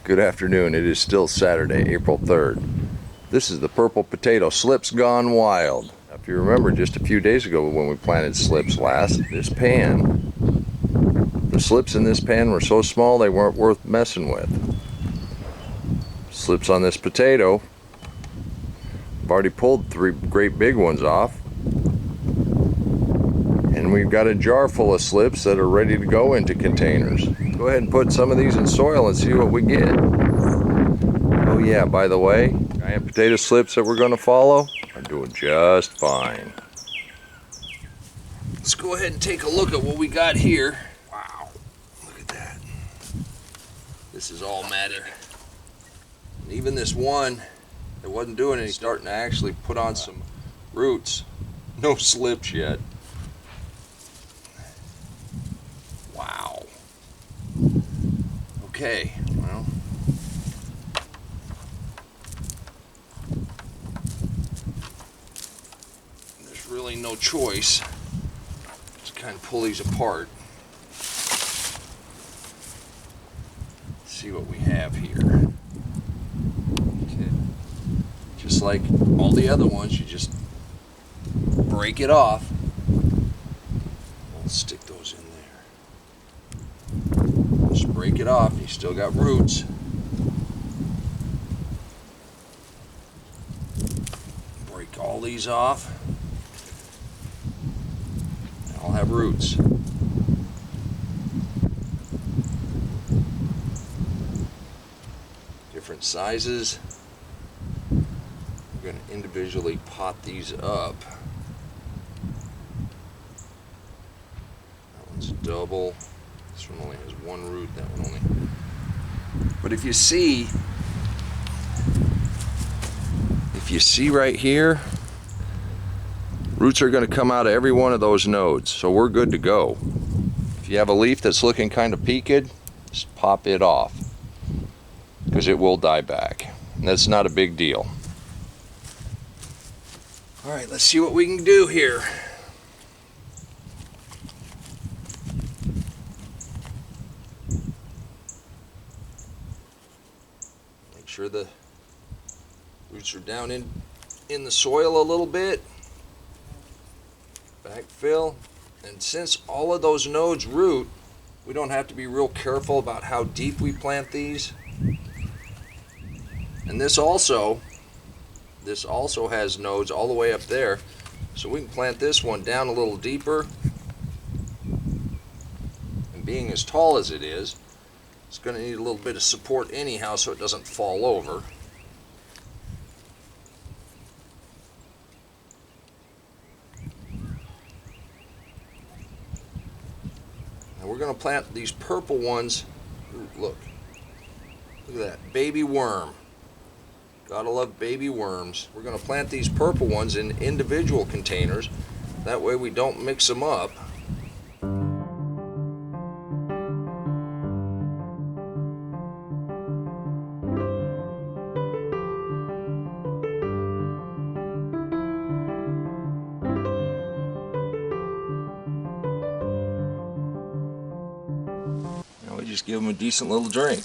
Good afternoon. It is still Saturday, April 3rd. This is the purple potato slips gone wild. Now, if you remember just a few days ago when we planted slips last, the slips in this pan were so small they weren't worth messing with. Slips on this potato, I've already pulled 3 great big ones off. And we've got a jar full of slips that are ready to go into containers. Go ahead and put some of these in soil and see what we get. Oh yeah, by the way, giant potato slips that we're going to follow are doing just fine. Let's go ahead and take a look at what we got here. Wow, look at that. This is all matted. And even this one that wasn't doing anything, starting to actually put on some roots. No slips yet. Wow. Okay, well, there's really no choice. Let's kind of pull these apart. See what we have here. Okay. Just like all the other ones, you just break it off. We'll stick those in there. Just break it off. You still got roots. Break all these off. They all have roots. Different sizes. We're going to individually pot these up. That one's double. This one only has 1 root, that one only. But if you see right here, roots are going to come out of every one of those nodes, so we're good to go. If you have a leaf that's looking kind of peaked, just pop it off, because it will die back. And that's not a big deal. All right, let's see what we can do here. Make sure the roots are down in the soil a little bit. Backfill. And since all of those nodes root, we don't have to be real careful about how deep we plant these. And this also has nodes all the way up there, so we can plant this one down a little deeper. And being as tall as it is, it's going to need a little bit of support anyhow so it doesn't fall over. Now we're going to plant these purple ones. Ooh, look at that, baby worm. Gotta love baby worms. We're going to plant these purple ones in individual containers. That way we don't mix them up. Now we just give them a decent little drink.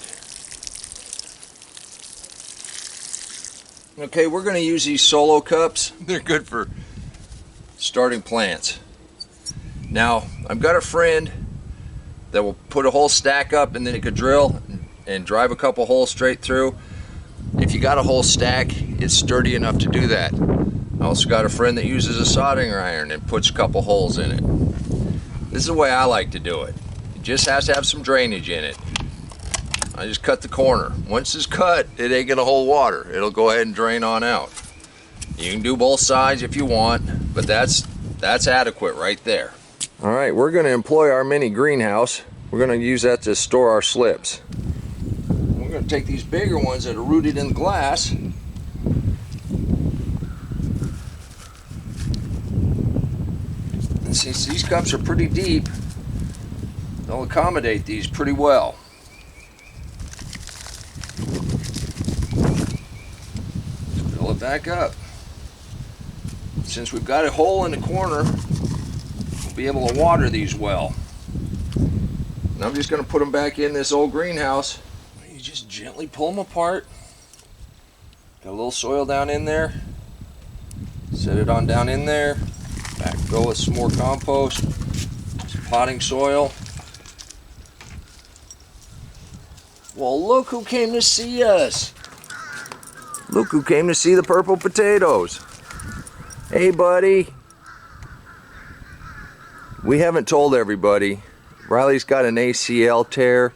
Okay, we're going to use these solo cups. They're good for starting plants. Now, I've got a friend that will put a whole stack up and then it could drill and drive a couple holes straight through. If you got a whole stack, it's sturdy enough to do that. I also got a friend that uses a soldering iron and puts a couple holes in it. This is the way I like to do it. It just has to have some drainage in it. I just cut the corner. Once it's cut, it ain't gonna hold water. It'll go ahead and drain on out. You can do both sides if you want, but that's adequate right there. All right, we're gonna employ our mini greenhouse. We're gonna use that to store our slips. We're gonna take these bigger ones that are rooted in glass. And since these cups are pretty deep, they'll accommodate these pretty well. Fill it back up. Since we've got a hole in the corner, we'll be able to water these well. And I'm just going to put them back in this old greenhouse. You just gently pull them apart. Got a little soil down in there. Set it on down in there. Backfill with some more compost, some potting soil. Well, look who came to see us. Look who came to see the purple potatoes. Hey, buddy. We haven't told everybody. Riley's got an ACL tear,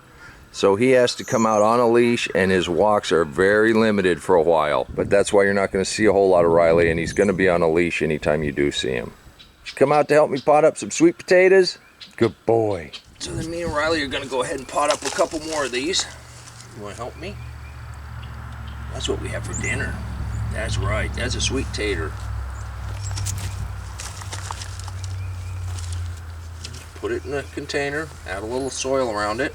so he has to come out on a leash, and his walks are very limited for a while. But that's why you're not going to see a whole lot of Riley, and he's going to be on a leash anytime you do see him. Come out to help me pot up some sweet potatoes? Good boy. So then me and Riley are going to go ahead and pot up a couple more of these. You want to help me? That's what we have for dinner. That's right. That's a sweet tater. Put it in a container. Add a little soil around it.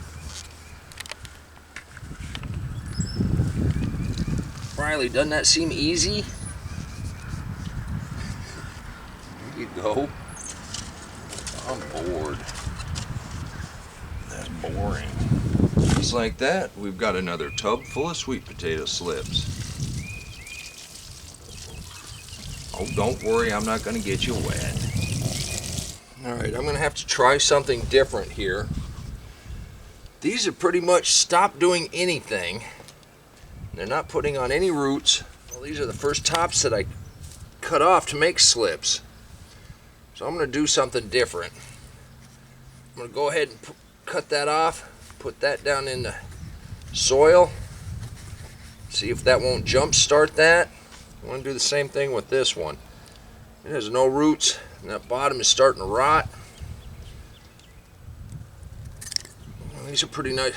Riley, doesn't that seem easy? There you go. I'm bored. That's boring. Just like that, we've got another tub full of sweet potato slips. Oh, don't worry, I'm not going to get you wet. Alright, I'm going to have to try something different here. These have pretty much stopped doing anything. They're not putting on any roots. Well, these are the first tops that I cut off to make slips. So I'm going to do something different. I'm going to go ahead and cut that off, put that down in the soil, see if that won't jump start that. I'm going to do the same thing with this one. It has no roots, and that bottom is starting to rot. Well, these are pretty nice.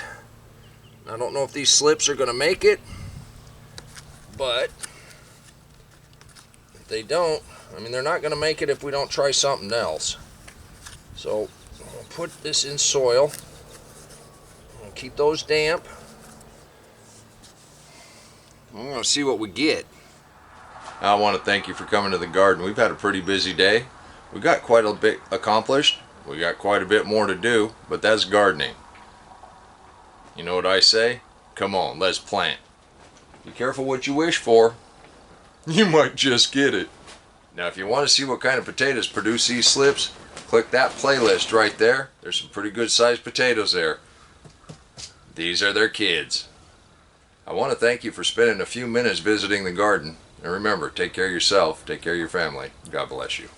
I don't know if these slips are going to make it, but if they don't, I mean, they're not going to make it if we don't try something else. So I'll put this in soil. I'll keep those damp. I'm going to see what we get. I want to thank you for coming to the garden. We've had a pretty busy day. We got quite a bit accomplished. We got quite a bit more to do, but that's gardening. You know what I say? Come on, let's plant. Be careful what you wish for. You might just get it. Now, if you want to see what kind of potatoes produce these slips, click that playlist right there. There's some pretty good sized potatoes there. These are their kids. I want to thank you for spending a few minutes visiting the garden. And remember, take care of yourself, take care of your family. God bless you.